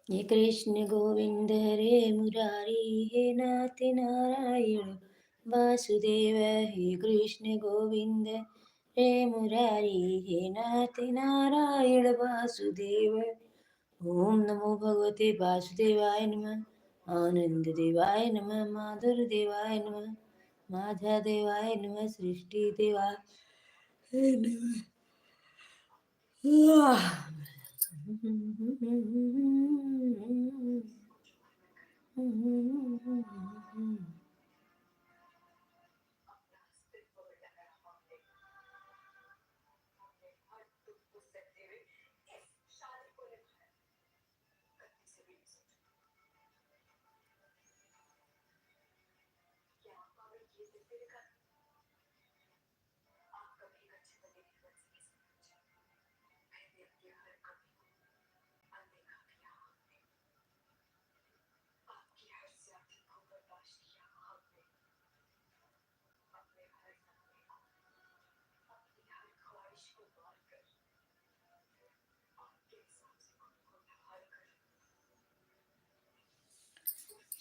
हे कृष्ण गोविंद हरे मुरारी, हे नाथ नारायण वासुदेव। हे कृष्ण गोविंद हे मुरारी, हे नाथ नारायण वासुदेव। ओम नमो भगवते वासुदेवाय नमः। आनंद देवाय नमः, माधुर देवाय नमः, माझा देवाय नमः, सृष्टि देवाय नमः।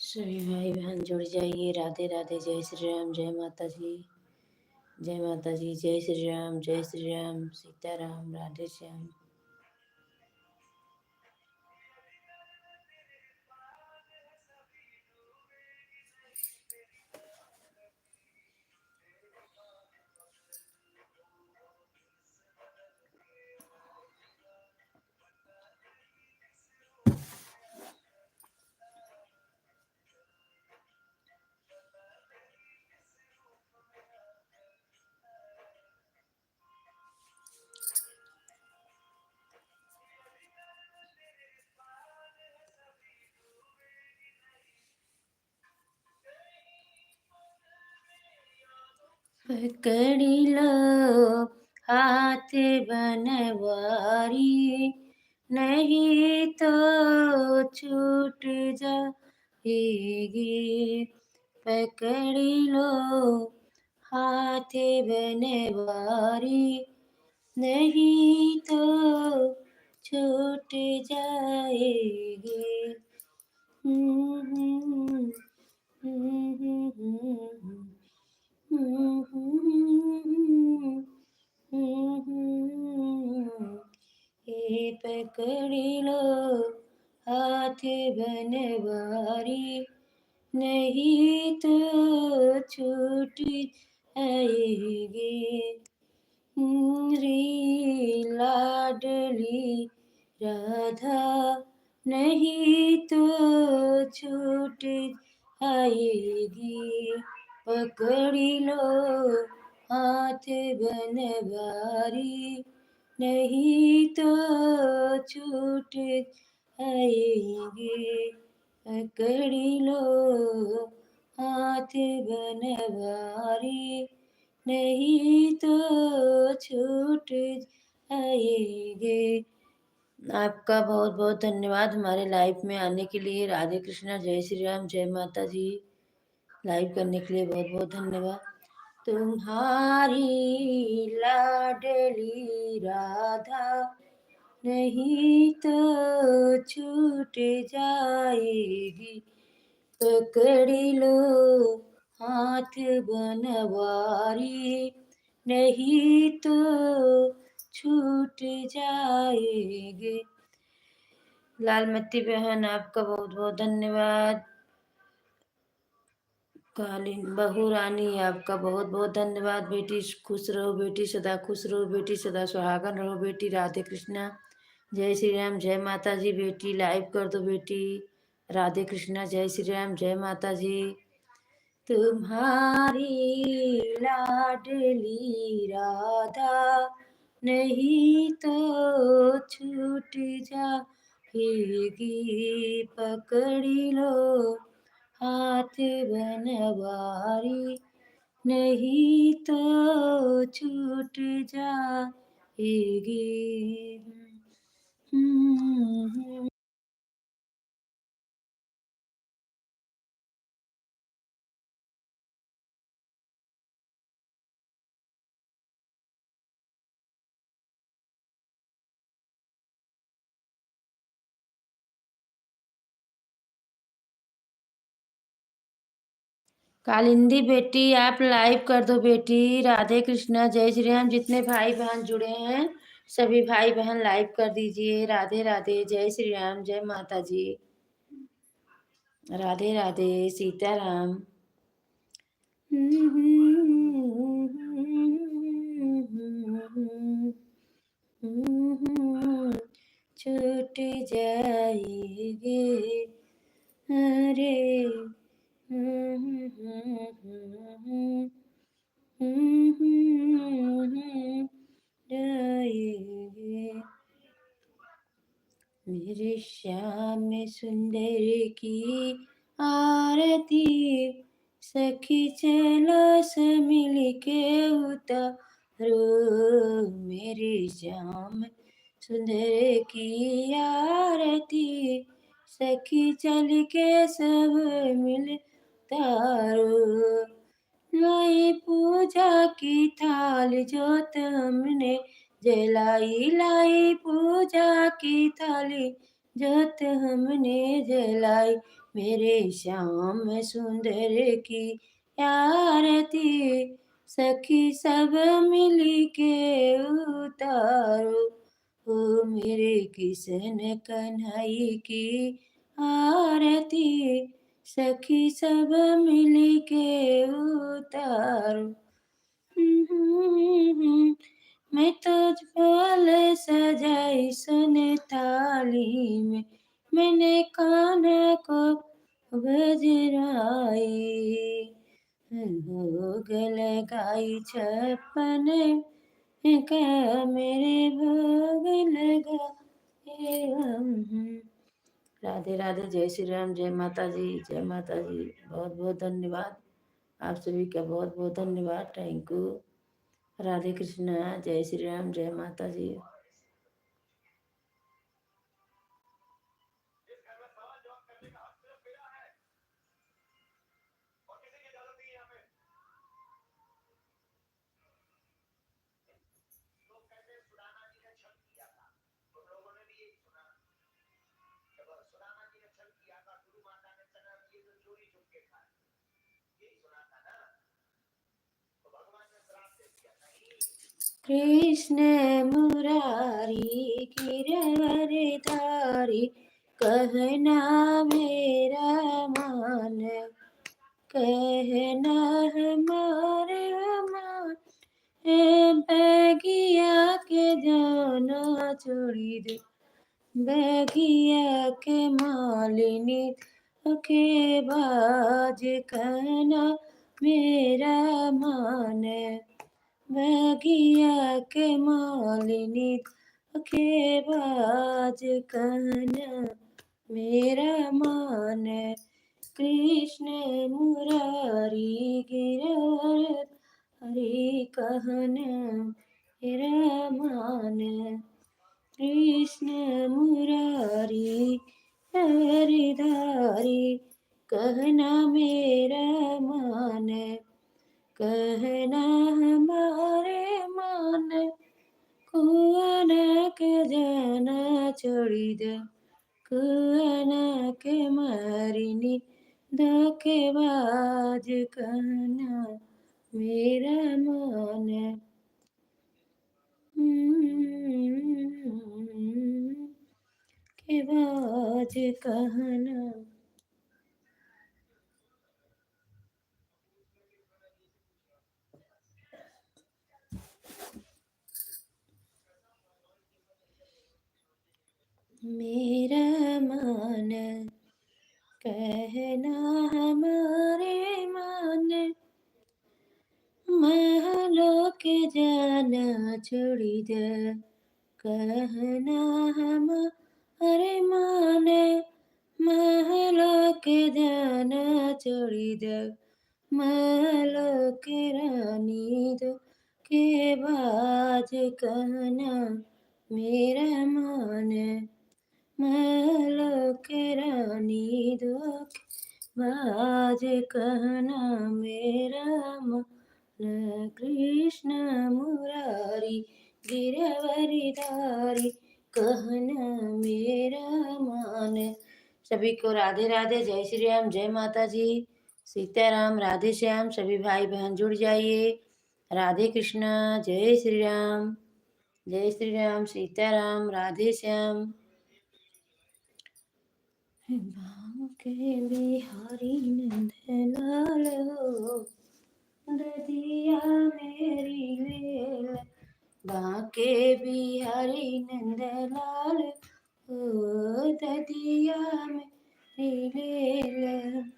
सभी भाई बहन जुड़ जाइए। राधे राधे, जय श्री राम, जय माता जी, जय माता जी, जय श्री राम, जय श्री राम, सीताराम, राधे श्याम। पकड़ी लो हाथ बनवारी, नहीं तो छूट जाएगी। पकड़ी लो हाथ बनवारी, नहीं तो छूट जाएगी। ये पकड़ी लो हाथ बनवारी, नहीं तो छूट आएगी। री लाडली राधा, नहीं तो छूट आएगी। पकड़ी लो हाथ बनवारी, नहीं तो छूट आएगी। पकड़ी लो हाथ बनवारी, नहीं तो छूट आएगी। आपका बहुत बहुत धन्यवाद हमारे लाइव में आने के लिए। राधे कृष्णा, जय श्री राम, जय माता जी। लाइव करने के लिए बहुत बहुत धन्यवाद। तुम्हारी लाडली राधा, नहीं तो छूट जाएगी। पकड़ी लो हाथ बनवारी, नहीं तो छूट जाएगी। लालमती बहन, आपका बहुत बहुत धन्यवाद। कालीन बहू रानी, आपका बहुत बहुत धन्यवाद। बेटी खुश रहो, बेटी सदा खुश रहो, बेटी सदा सुहागन रहो। बेटी राधे कृष्णा, जय श्री राम, जय माता जी। बेटी लाइव कर दो बेटी। राधे कृष्णा, जय श्री राम, जय माता जी। तुम्हारी लाडली राधा, नहीं तो छूट जाएगी। पकड़ी लो हाथ बनवारी, नहीं तो छूट जाएगी। कालिंदी बेटी आप लाइव कर दो बेटी। राधे कृष्णा जय श्री राम। जितने भाई बहन जुड़े हैं सभी भाई बहन लाइव कर दीजिए। राधे राधे जय श्री राम जय माता जी। राधे राधे सीताराम। छूट जाएगी अरे जाएगी। मेरे श्याम सुंदर की आरती सखी चलो से मिल के उतारो। मेरे श्याम सुंदर की आरती सखी चल के सब मिल तारो। लाई पूजा की थाल जोत हमने जलाई। लाई पूजा की थाली जोत हमने जलाई। मेरे श्याम सुंदर की आरती सखी सब मिली के उतारो। ओ मेरे किशन कन्हई की आरती सखी सब मिल के उतारो। मैं तुझ फूल सजाई सुन थाली में मैंने कान को बजराई। भोग लगाई छप्पन का मेरे भोग लगाए हम। राधे राधे जय श्री राम जय माता जी जय माता जी। बहुत बहुत धन्यवाद आप सभी का। बहुत बहुत धन्यवाद। Thank you. राधे कृष्णा जय श्री राम जय माता जी। कृष्ण मुरारी गिरवरधारी कहना मेरा मान। कहना हमारे मान बगिया के जाना छोड़ी दे। बगिया के मालिनी के बाज कहना मेरा मान। बगिया के मालिनी के बाज कहना मेरा मान। कृष्ण मुरारी गिरधर हरि कहना मेरा मान। कृष्ण मुरारी हरिधारी कहना मेरा मान। कहना हमारे मान कुआन के जाना छोड़ी दे। कुआन के मारिनी धोखेबाज कहना मेरा मान। के बाज कहना। मेरा मान कहना हमारे मान। महलों के जाना छोड़ी दे। कहना हमारे मान। महलों के जाना छोड़ी दे। महलों के रानी दो के बाज कहना मेरा मान। महलों के रानी दो के बाज कहना मेरा मान। कृष्ण मुरारी गिरवरधारी कहना मेरा मान। सभी को राधे राधे जय श्री राम जय माता जी। सीताराम, राधे श्याम, सभी भाई-बहन जुड़ जाइए। राधे कृष्णा, जय श्री राम। जय श्री राम, सीताराम, राधे श्याम। बांके बिहारी नंदलाल हो, ददिया मेरी लेल। बांके बिहारी नंदलाल हो, ददिया मेरी लेल।